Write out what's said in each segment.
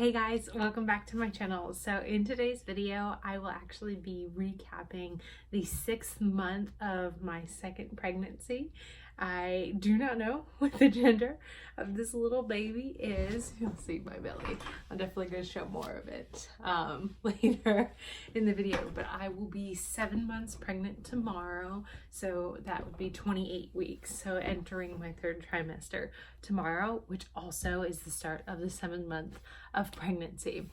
Hey guys, welcome back to my channel. So in today's video, I will actually be recapping the 6th month of my second pregnancy. I do not know what the gender of this little baby is. You'll see my belly. I'm definitely going to show more of it later in the video, but I will be 7 months pregnant tomorrow. So that would be 28 weeks. So entering my 3rd trimester tomorrow, which also is the start of the 7th month of pregnancy.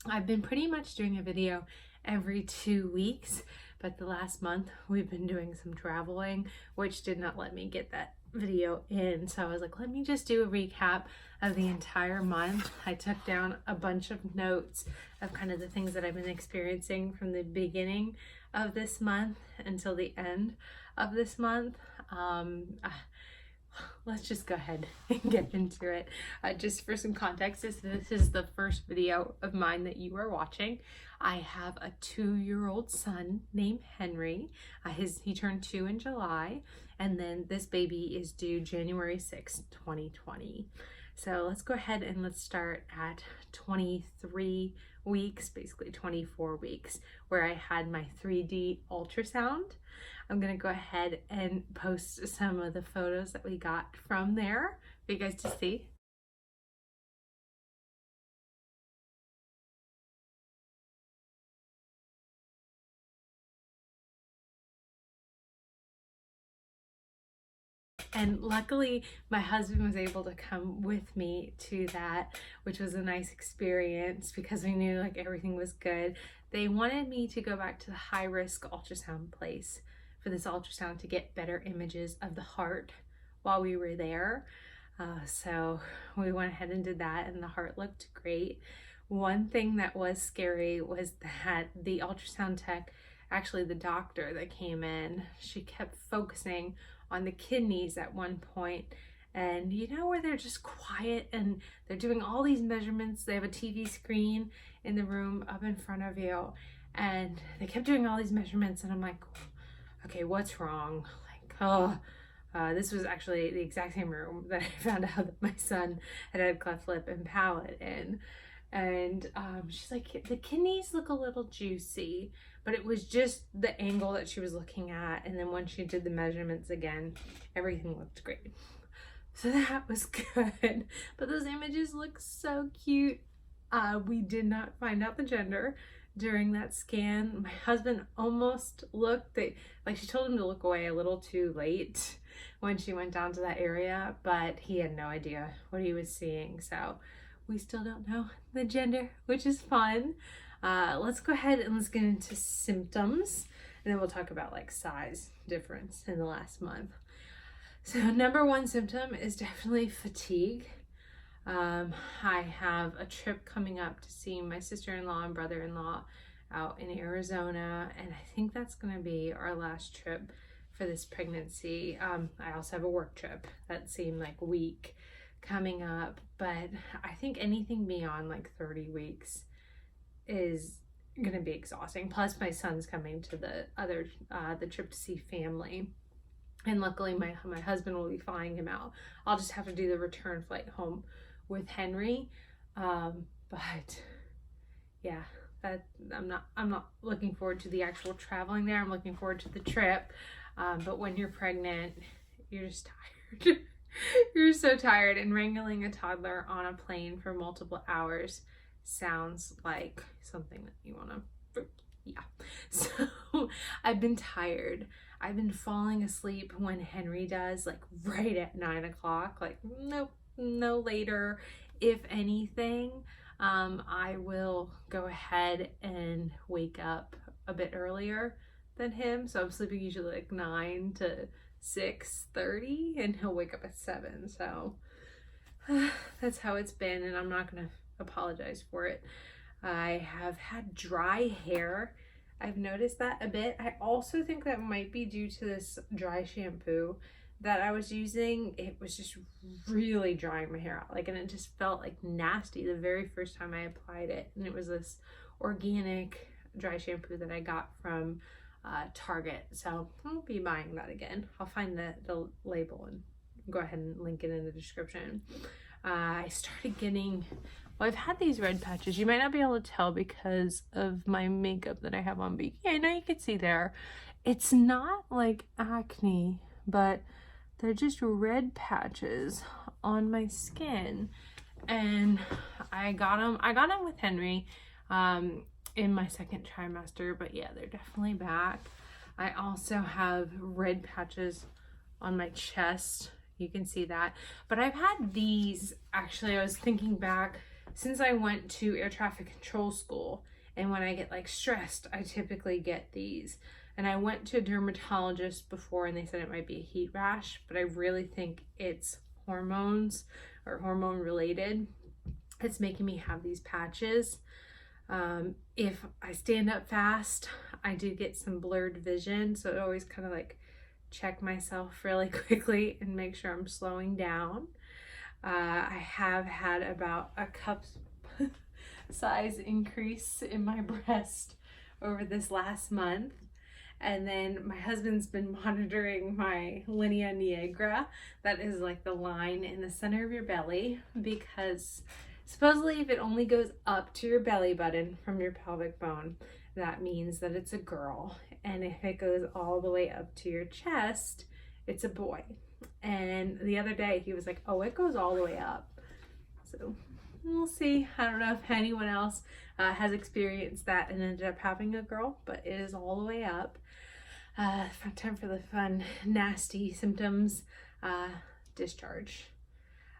I've been pretty much doing a video every 2 weeks, but the last month we've been doing some traveling, which did not let me get that video in. So I was like, let me just do a recap of the entire month. I took down a bunch of notes of kind of the things that I've been experiencing from the beginning of this month until the end of this month. Let's just go ahead and get into it. Just for some context, this is the first video of mine that you are watching. I have a 2-year-old son named Henry. He turned 2 in July, and then this baby is due January 6th, 2020. So let's go ahead and let's start at 23 weeks, basically 24 weeks, where I had my 3D ultrasound. I'm gonna go ahead and post some of the photos that we got from there for you guys to see. And luckily my husband was able to come with me to that, which was a nice experience because we knew like everything was good. They wanted me to go back to the high-risk ultrasound place for this ultrasound to get better images of the heart while we were there. So we went ahead and did that, and the heart looked great. One thing that was scary was that the ultrasound tech, actually the doctor that came in, she kept focusing on the kidneys at one point, and you know where they're just quiet and they're doing all these measurements. They have a TV screen in the room up in front of you, and they kept doing all these measurements, and I'm like, okay, what's wrong? Like, this was actually the exact same room that I found out that my son had cleft lip and palate in. And she's like, the kidneys look a little juicy, but it was just the angle that she was looking at. And then when she did the measurements again, everything looked great. So that was good. But those images look so cute. We did not find out the gender during that scan. My husband almost looked, like she told him to look away a little too late when she went down to that area, but he had no idea what he was seeing. So we still don't know the gender, which is fun. Let's go ahead and let's get into symptoms, and then we'll talk about like size difference in the last month. So number 1 symptom is definitely fatigue. I have a trip coming up to see my sister-in-law and brother-in-law out in Arizona, and I think that's going to be our last trip for this pregnancy. I also have a work trip that same like week coming up, but I think anything beyond like 30 weeks is going to be exhausting. Plus my son's coming to the trip to see family. And luckily my husband will be flying him out. I'll just have to do the return flight home with Henry. But yeah, I'm not looking forward to the actual traveling there. I'm looking forward to the trip. But when you're pregnant, you're just tired. You're so tired, and wrangling a toddler on a plane for multiple hours sounds like something that you want to, yeah. So I've been tired. I've been falling asleep when Henry does, like right at 9 o'clock, like nope, no later. If anything, I will go ahead and wake up a bit earlier than him. So I'm sleeping usually like 9 to 6:30, and he'll wake up at 7. So that's how it's been, and I'm not gonna apologize for it. I have had dry hair. I've noticed that a bit. I also think that might be due to this dry shampoo that I was using. It was just really drying my hair out, like, and it just felt like nasty the very first time I applied it. And it was this organic dry shampoo that I got from Target. So I'll be buying that again. I'll find the label and go ahead and link it in the description. I started getting, well, I've had these red patches. You might not be able to tell because of my makeup that I have on, but yeah, I know you can see there. It's not like acne, but they're just red patches on my skin. And I got them with Henry in my second trimester, but yeah, they're definitely back. I also have red patches on my chest. You can see that. But I've had these, actually, I was thinking back, since I went to air traffic control school, and when I get like stressed, I typically get these. And I went to a dermatologist before and they said it might be a heat rash, but I really think it's hormones or hormone related. It's making me have these patches. If I stand up fast, I do get some blurred vision, so I always kind of like check myself really quickly and make sure I'm slowing down. I have had about a cup size increase in my breast over this last month. And then my husband's been monitoring my linea nigra. That is like the line in the center of your belly, because supposedly if it only goes up to your belly button from your pelvic bone, that means that it's a girl. And if it goes all the way up to your chest, it's a boy. And the other day he was like, oh, it goes all the way up. So we'll see. I don't know if anyone else has experienced that and ended up having a girl, but it is all the way up. Time for the fun, nasty symptoms. Discharge.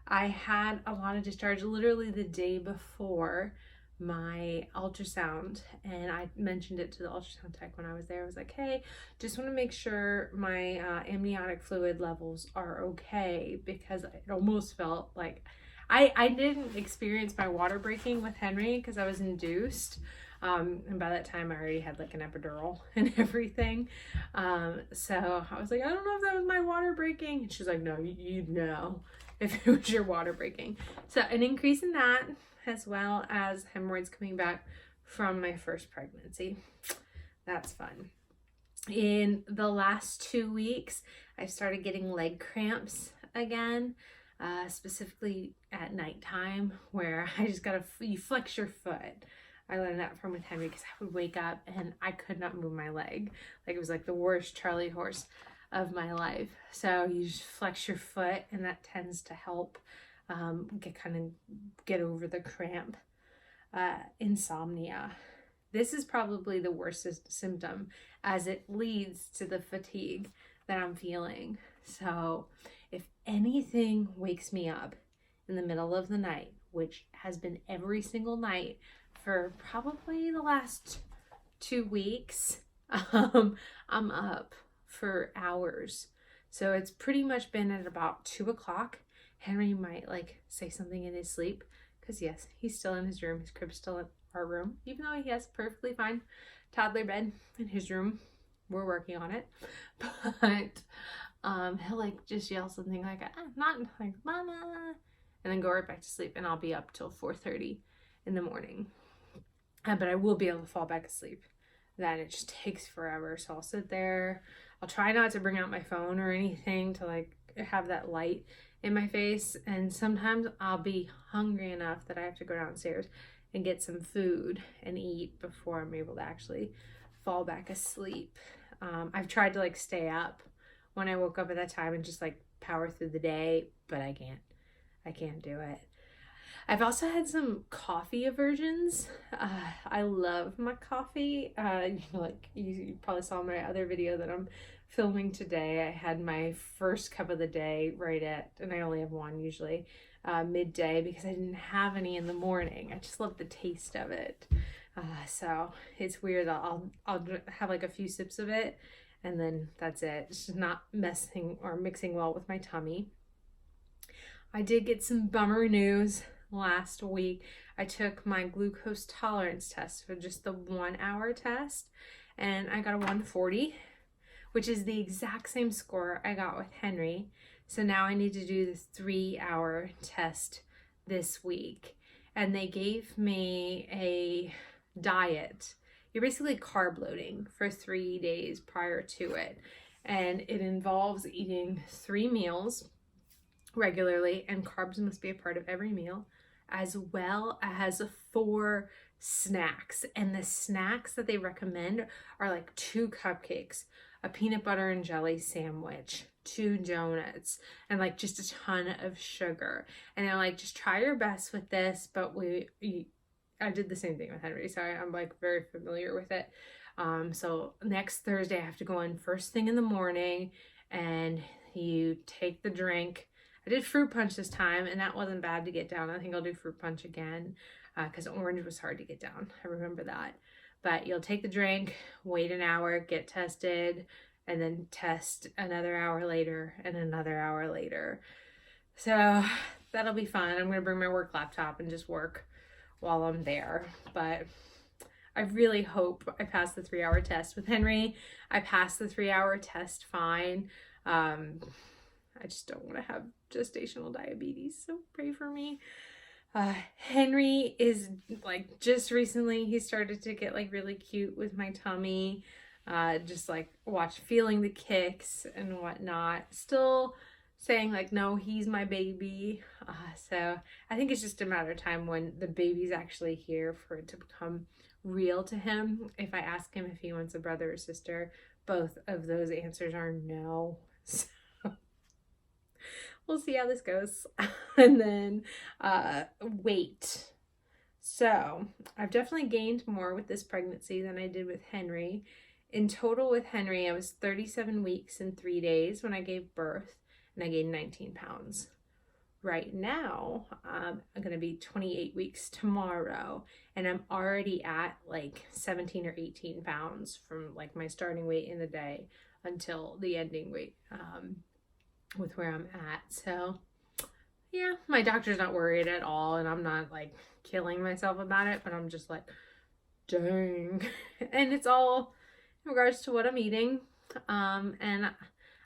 I had a lot of discharge literally the day before my ultrasound, and I mentioned it to the ultrasound tech when I was there. I was like, hey, just want to make sure my amniotic fluid levels are okay, because it almost felt like I didn't experience my water breaking with Henry because I was induced. And by that time I already had like an epidural and everything. So I was like, I don't know if that was my water breaking. And she's like, no, you'd know if it was your water breaking. So an increase in that, as well as hemorrhoids coming back from my first pregnancy. That's fun. In the last 2 weeks, I started getting leg cramps again, specifically at nighttime, where I just you flex your foot. I learned that from with Henry because I would wake up and I could not move my leg. Like it was like the worst Charlie horse of my life. So you just flex your foot, and that tends to help get over the cramp. Insomnia. This is probably the worst symptom, as it leads to the fatigue that I'm feeling. So if anything wakes me up in the middle of the night, which has been every single night for probably the last 2 weeks, I'm up for hours. So it's pretty much been at about 2 o'clock. Henry might like say something in his sleep, because yes, he's still in his room. His crib's still in our room, even though he has a perfectly fine toddler bed in his room. We're working on it. But he'll like just yell something like, not like mama, and then go right back to sleep, and I'll be up till 4:30 in the morning. But I will be able to fall back asleep. Then it just takes forever. So I'll sit there. I'll try not to bring out my phone or anything to like have that light in my face. And sometimes I'll be hungry enough that I have to go downstairs and get some food and eat before I'm able to actually fall back asleep. I've tried to like stay up when I woke up at that time and just like power through the day, but I can't do it. I've also had some coffee aversions. I love my coffee. Like you probably saw my other video that I'm filming today. I had my first cup of the day right at, and I only have one usually, midday, because I didn't have any in the morning. I just love the taste of it. So it's weird. I'll have like a few sips of it, and then that's it. It's just not mixing well with my tummy. I did get some bummer news last week. I took my glucose tolerance test for just the 1 hour test, and I got a 140, which is the exact same score I got with Henry. So now I need to do the 3 hour test this week. And they gave me a diet. You're basically carb loading for 3 days prior to it. And it involves eating 3 meals regularly, and carbs must be a part of every meal, as well as 4 snacks. And the snacks that they recommend are like 2 cupcakes, a peanut butter and jelly sandwich, 2 donuts, and like just a ton of sugar. And they're like, just try your best with this. But I did the same thing with Henry, so I'm like very familiar with it. So next Thursday I have to go in first thing in the morning, and you take the drink. I did fruit punch this time, and that wasn't bad to get down. I think I'll do fruit punch again, because orange was hard to get down. I remember that. But you'll take the drink, wait an hour, get tested, and then test another hour later and another hour later. So that'll be fun. I'm going to bring my work laptop and just work while I'm there. But I really hope I pass the 3-hour test. With Henry, I passed the 3-hour test fine. I just don't want to have gestational diabetes, so pray for me. Henry is like, just recently he started to get like really cute with my tummy, just like feeling the kicks and whatnot. Still saying like, no, he's my baby. So I think it's just a matter of time when the baby's actually here for it to become real to him. If I ask him if he wants a brother or sister, both of those answers are no. So we'll see how this goes. And then weight. So I've definitely gained more with this pregnancy than I did with Henry. In total with Henry, I was 37 weeks and 3 days when I gave birth, and I gained 19 pounds. Right now, I'm going to be 28 weeks tomorrow, and I'm already at like 17 or 18 pounds from like my starting weight in the day until the ending weight. With where I'm at. So yeah, my doctor's not worried at all, and I'm not like killing myself about it, but I'm just like, dang. And it's all in regards to what I'm eating, and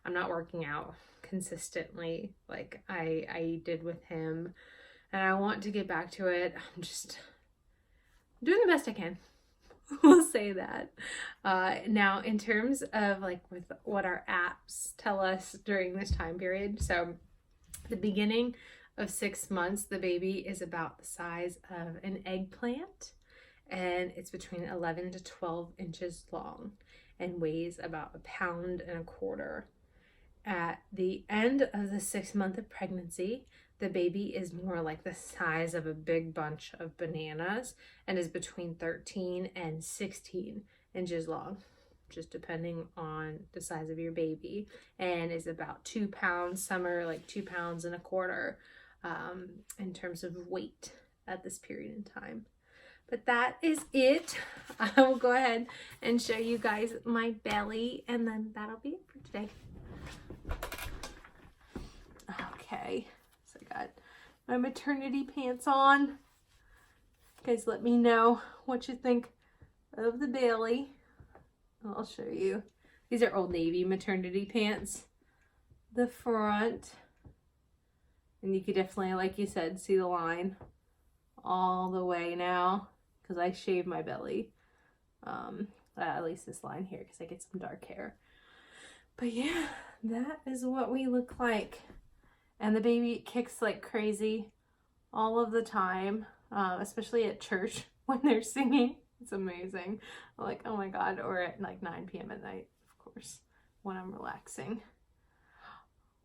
I'm not working out consistently like I did with him, and I want to get back to it. I'm just doing the best I can. We'll say that. Now, in terms of like with what our apps tell us during this time period, so the beginning of 6 months, the baby is about the size of an eggplant, and it's between 11 to 12 inches long and weighs about 1.25 pounds. At the end of the 6th month of pregnancy, the baby is more like the size of a big bunch of bananas and is between 13 and 16 inches long, just depending on the size of your baby, and is about 2 pounds. Some are like 2.25 pounds in terms of weight at this period in time. But that is it. I will go ahead and show you guys my belly, and then that'll be it for today. Okay. I got my maternity pants on. You guys let me know what you think of the belly. I'll show you. These are Old Navy maternity pants. The front. And you could definitely, like you said, see the line all the way now, because I shave my belly. At least this line here, because I get some dark hair. But yeah, that is what we look like. And the baby kicks like crazy all of the time, especially at church when they're singing. It's amazing. I'm like, oh my God. Or at like 9 p.m. at night, of course, when I'm relaxing.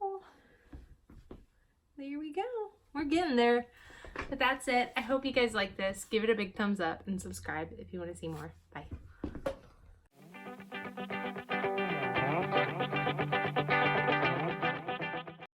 Oh, there we go. We're getting there. But that's it. I hope you guys like this. Give it a big thumbs up and subscribe if you want to see more. Bye.